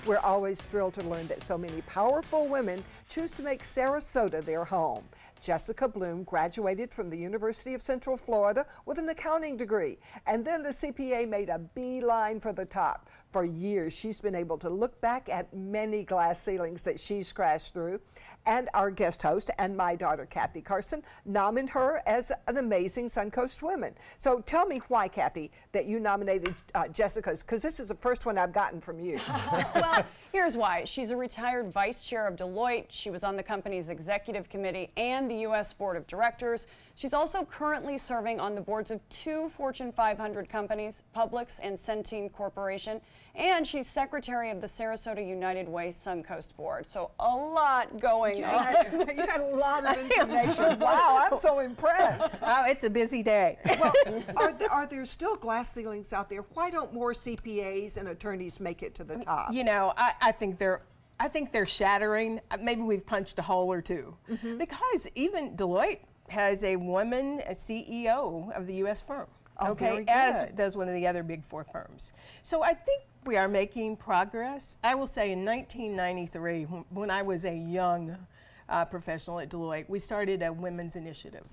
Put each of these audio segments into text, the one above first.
We're always thrilled to learn that so many powerful women choose to make Sarasota their home. Jessica Blume graduated from the University of Central Florida with an accounting degree, and then the CPA made a beeline for the top. For years, she's been able to look back at many glass ceilings that she's crashed through, and our guest host and my daughter, Kathy Carson, nominated her as an amazing Suncoast woman. So tell me why, Kathy, that you nominated Jessica, because this is the first one I've gotten from you. Well, here's why. She's a retired vice chair of Deloitte. She was on the company's executive committee and the U.S. Board of Directors. She's also currently serving on the boards of 2 Fortune 500 companies, Publix and Centene Corporation, and she's secretary of the Sarasota United Way Suncoast Board. So a lot going on. You got a lot of information. Wow, I'm so impressed. Oh, it's a busy day. Well, are there still glass ceilings out there? Why don't more CPAs and attorneys make it to the top? You know, I think they're shattering. Maybe we've punched a hole or two. Because even Deloitte has a woman CEO of the U.S. firm. Oh, okay, as does one of the other big 4 firms. So I think we are making progress. I will say in 1993, when I was a young professional at Deloitte, we started a women's initiative.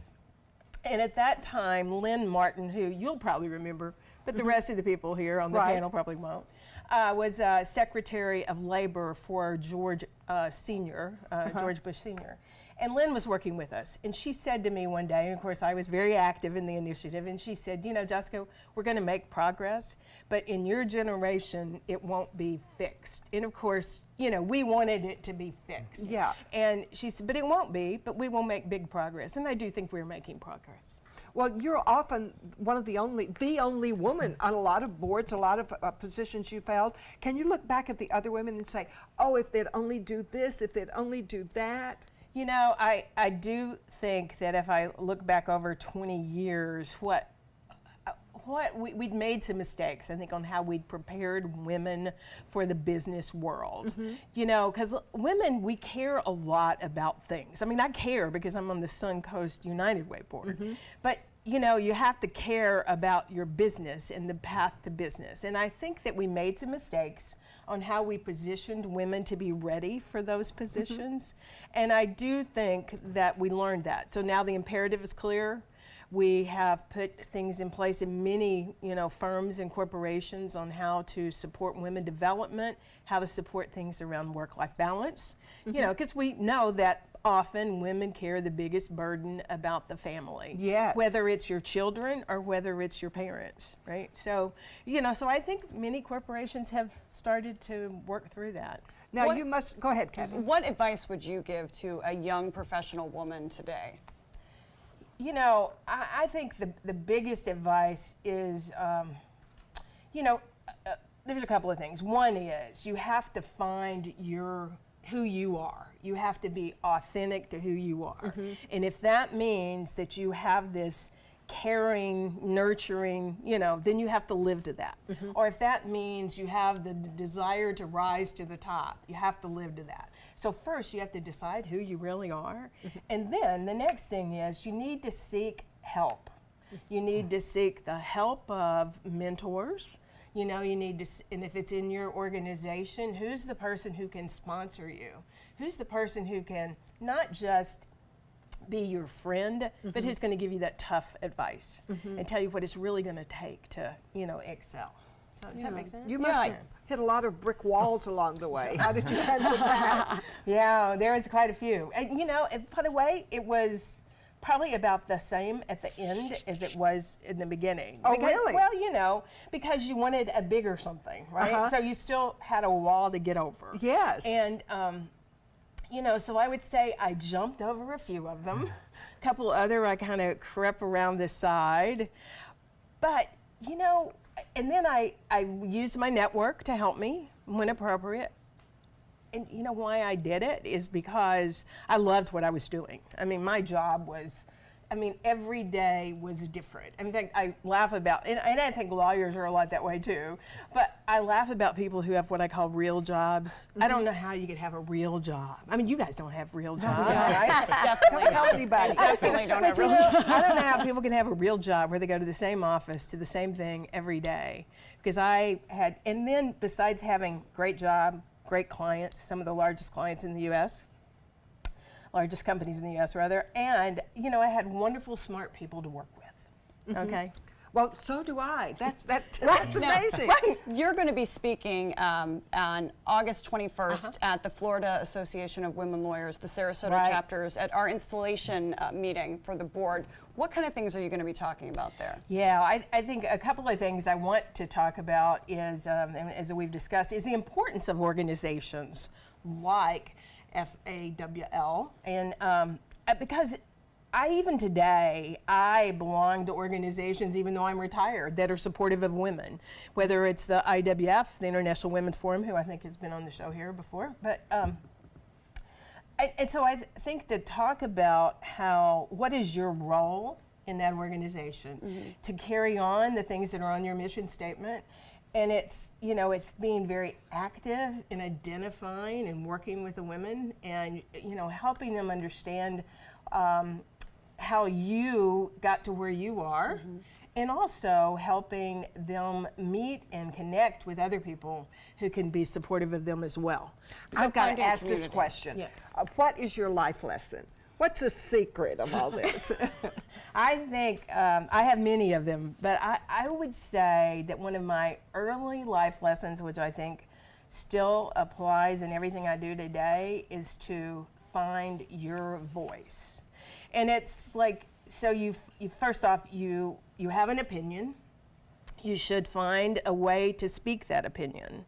And at that time, Lynn Martin, who you'll probably remember, but the rest of the people here on the panel probably won't, was Secretary of Labor for George George Bush Sr. And Lynn was working with us, and she said to me one day, and of course I was very active in the initiative, and she said, you know, Jessica, we're going to make progress, but in your generation, it won't be fixed. And of course, you know, we wanted it to be fixed. Yeah. And she said, but it won't be, but we will make big progress. And I do think we're making progress. Well, you're often one of the only woman on a lot of boards, a lot of positions you've held. Can you look back at the other women and say, oh, if they'd only do this, if they'd only do that? You know, I do think that if I look back over 20 years, we'd made some mistakes, I think, on how we'd prepared women for the business world. You know, because women, we care a lot about things. I mean, I care because I'm on the Suncoast United Way board, but you know, you have to care about your business and the path to business. And I think that we made some mistakes on how we positioned women to be ready for those positions. And I do think that we learned that. So now the imperative is clear. We have put things in place in many, you know, firms and corporations on how to support women development, how to support things around work-life balance. You know, because we know that often women carry the biggest burden about the family. Yes. Whether it's your children or whether it's your parents, right? So, you know, so I think many corporations have started to work through that. Now you must, go ahead, Kathy. What advice would you give to a young professional woman today? You know, I think the biggest advice is, you know, there's a couple of things. One is you have to find who you are. You have to be authentic to who you are. And if that means that you have this caring, nurturing, you know, then you have to live to that. Or if that means you have the desire to rise to the top, you have to live to that. So first you have to decide who you really are. And then the next thing is you need to seek help. You need to seek the help of mentors. You know, you need to, and if it's in your organization, who's the person who can sponsor you? Who's the person who can not just be your friend, but who's going to give you that tough advice and tell you what it's really going to take to, you know, excel. So does that make sense? You must have hit a lot of brick walls along the way. How did you handle that? Yeah, there was quite a few. And, you know, by the way, it was probably about the same at the end as it was in the beginning. Oh, really? Well, you know, because you wanted a bigger something, right? So you still had a wall to get over. Yes. And, you know, so I would say I jumped over a few of them. A couple other I kind of crept around the side. But, you know, and then I used my network to help me when appropriate. And you know why I did it is because I loved what I was doing. I mean, my job was, I mean, every day was different. In fact, I laugh about, and I think lawyers are a lot that way too, but I laugh about people who have what I call real jobs. I don't know how you could have a real job. I mean, you guys don't have real jobs, right? Definitely Don't tell anybody. Definitely don't have But, you real know, I don't know how people can have a real job where they go to the same office to the same thing every day. Because I had, and then besides having great job, great clients, some of the largest clients in the U.S., largest companies in the U.S. rather, and I had wonderful, smart people to work with. Okay. Well, so do I. That's Now, amazing. You're going to be speaking on August 21st at the Florida Association of Women Lawyers, the Sarasota chapters, at our installation meeting for the board. What kind of things are you going to be talking about there? Yeah, I think a couple of things I want to talk about is, and as we've discussed, is the importance of organizations like FAWL, and because even today, I belong to organizations, even though I'm retired, that are supportive of women, whether it's the IWF, the International Women's Forum, who I think has been on the show here before. But and so I think to talk about what is your role in that organization to carry on the things that are on your mission statement. And it's being very active in identifying and working with the women and, helping them understand how you got to where you are, and also helping them meet and connect with other people who can be supportive of them as well. I've got to ask this question. Yeah. What is your life lesson? What's the secret of all this? I think I have many of them, but I would say that one of my early life lessons, which I think still applies in everything I do today, is to find your voice. And it's like, so you first off, you have an opinion. You should find a way to speak that opinion,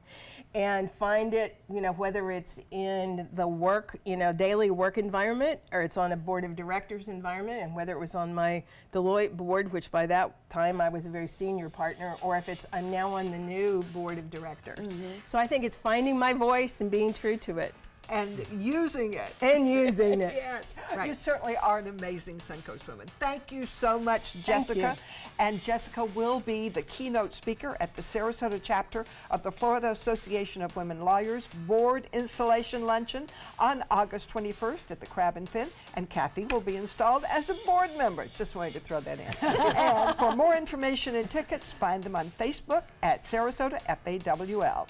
and find it, whether it's in the work, daily work environment, or it's on a board of directors environment, and whether it was on my Deloitte board, which by that time I was a very senior partner, or if I'm now on the new board of directors. So I think it's finding my voice and being true to it. And using it. Yes. Right. You certainly are an amazing Suncoast woman. Thank you so much, Jessica. Thank you. And Jessica will be the keynote speaker at the Sarasota chapter of the Florida Association of Women Lawyers Board Installation Luncheon on August 21st at the Crab and Fin. And Kathy will be installed as a board member. Just wanted to throw that in. And for more information and tickets, find them on Facebook at Sarasota FAWL.